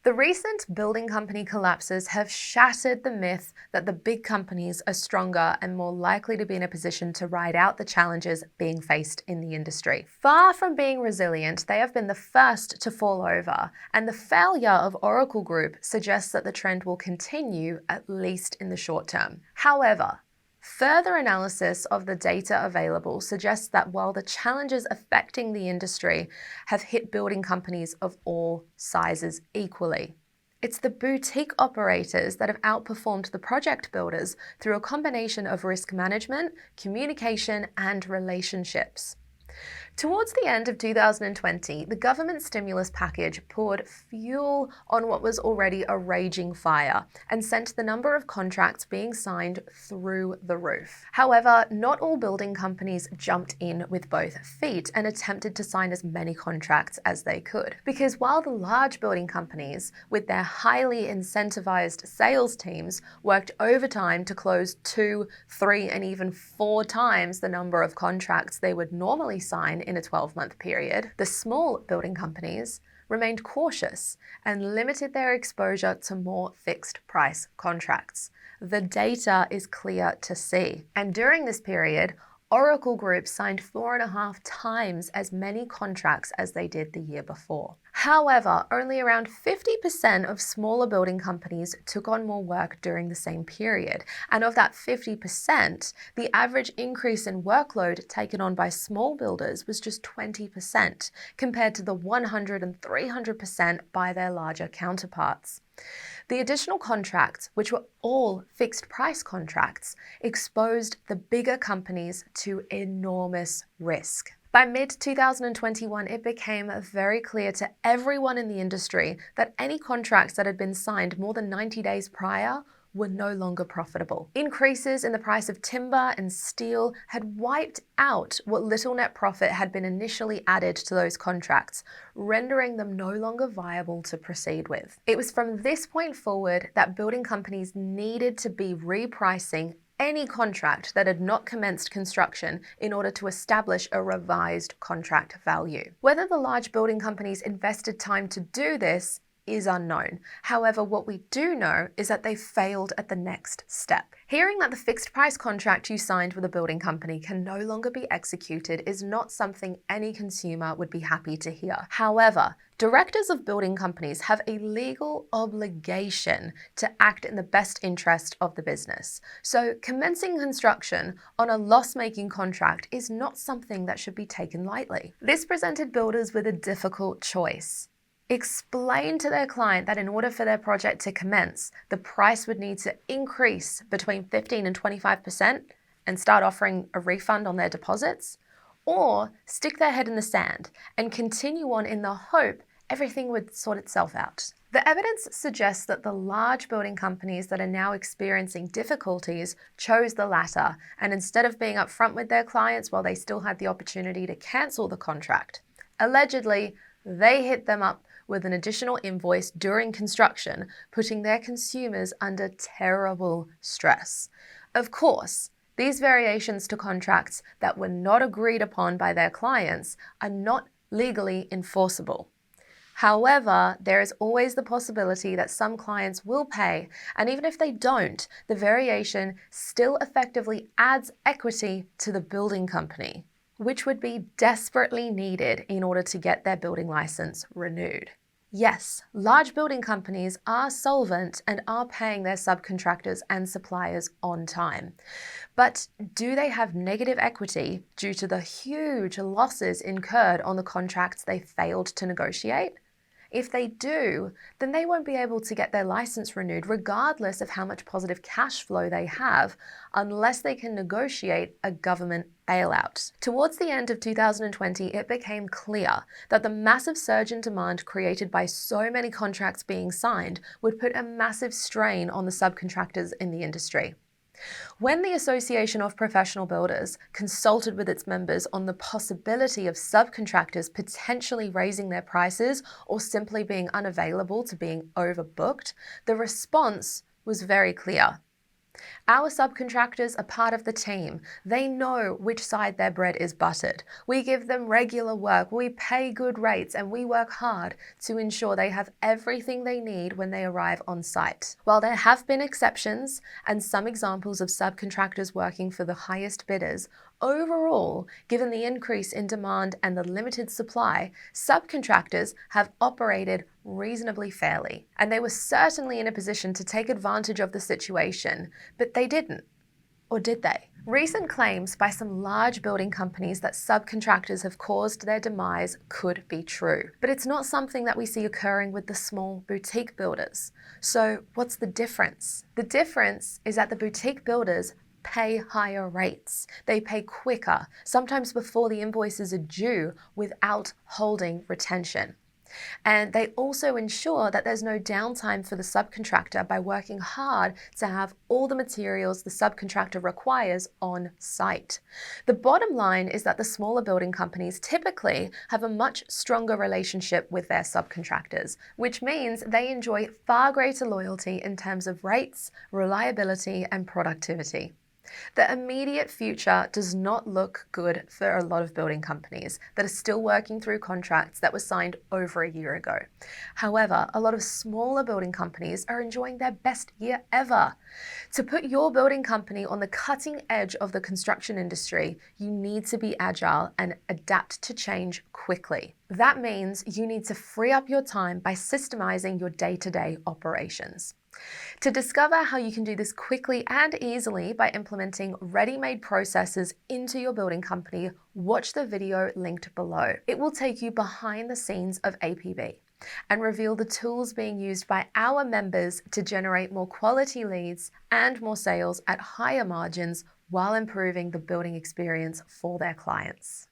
The recent building company collapses have shattered the myth that the big companies are stronger and more likely to be in a position to ride out the challenges being faced in the industry. Far from being resilient, they have been the first to fall over, and the failure of Oracle Group suggests that the trend will continue, at least in the short term. However, further analysis of the data available suggests that while the challenges affecting the industry have hit building companies of all sizes equally, it's the boutique operators that have outperformed the project builders through a combination of risk management, communication, and relationships. Towards the end of 2020, the government stimulus package poured fuel on what was already a raging fire and sent the number of contracts being signed through the roof. However, not all building companies jumped in with both feet and attempted to sign as many contracts as they could. Because while the large building companies, with their highly incentivized sales teams, worked overtime to close 2, 3, and even 4 times the number of contracts they would normally sign in a 12-month period, the small building companies remained cautious and limited their exposure to more fixed-price contracts. The data is clear to see. And during this period, Oracle Group signed 4.5 times as many contracts as they did the year before. However, only around 50% of smaller building companies took on more work during the same period. And of that 50%, the average increase in workload taken on by small builders was just 20%, compared to the 100 and 300% by their larger counterparts. The additional contracts, which were all fixed price contracts, exposed the bigger companies to enormous risk. By mid-2021, it became very clear to everyone in the industry that any contracts that had been signed more than 90 days prior were no longer profitable. Increases in the price of timber and steel had wiped out what little net profit had been initially added to those contracts, rendering them no longer viable to proceed with. It was from this point forward that building companies needed to be repricing any contract that had not commenced construction in order to establish a revised contract value. Whether the large building companies invested time to do this is unknown. However, what we do know is that they failed at the next step. Hearing that the fixed price contract you signed with a building company can no longer be executed is not something any consumer would be happy to hear. However, directors of building companies have a legal obligation to act in the best interest of the business. So commencing construction on a loss-making contract is not something that should be taken lightly. This presented builders with a difficult choice. Explain to their client that in order for their project to commence, the price would need to increase between 15 and 25% and start offering a refund on their deposits, or stick their head in the sand and continue on in the hope everything would sort itself out. The evidence suggests that the large building companies that are now experiencing difficulties chose the latter, and instead of being upfront with their clients while they still had the opportunity to cancel the contract, allegedly, they hit them up with an additional invoice during construction, putting their consumers under terrible stress. Of course, these variations to contracts that were not agreed upon by their clients are not legally enforceable. However, there is always the possibility that some clients will pay, and even if they don't, the variation still effectively adds equity to the building company, which would be desperately needed in order to get their building license renewed. Yes, large building companies are solvent and are paying their subcontractors and suppliers on time. But do they have negative equity due to the huge losses incurred on the contracts they failed to negotiate? If they do, then they won't be able to get their license renewed regardless of how much positive cash flow they have, unless they can negotiate a government bailout. Towards the end of 2020, it became clear that the massive surge in demand created by so many contracts being signed would put a massive strain on the subcontractors in the industry. When the Association of Professional Builders consulted with its members on the possibility of subcontractors potentially raising their prices or simply being unavailable to being overbooked, the response was very clear. Our subcontractors are part of the team. They know which side their bread is buttered. We give them regular work, we pay good rates, and we work hard to ensure they have everything they need when they arrive on site. While there have been exceptions and some examples of subcontractors working for the highest bidders, overall, given the increase in demand and the limited supply, subcontractors have operated reasonably fairly. And they were certainly in a position to take advantage of the situation, but they didn't. Or did they? Recent claims by some large building companies that subcontractors have caused their demise could be true, but it's not something that we see occurring with the small boutique builders. So what's the difference? The difference is that the boutique builders pay higher rates. They pay quicker, sometimes before the invoices are due, without holding retention. And they also ensure that there's no downtime for the subcontractor by working hard to have all the materials the subcontractor requires on site. The bottom line is that the smaller building companies typically have a much stronger relationship with their subcontractors, which means they enjoy far greater loyalty in terms of rates, reliability, and productivity. The immediate future does not look good for a lot of building companies that are still working through contracts that were signed over a year ago. However, a lot of smaller building companies are enjoying their best year ever. To put your building company on the cutting edge of the construction industry, you need to be agile and adapt to change quickly. That means you need to free up your time by systemizing your day-to-day operations. To discover how you can do this quickly and easily by implementing ready-made processes into your building company, watch the video linked below. It will take you behind the scenes of APB and reveal the tools being used by our members to generate more quality leads and more sales at higher margins while improving the building experience for their clients.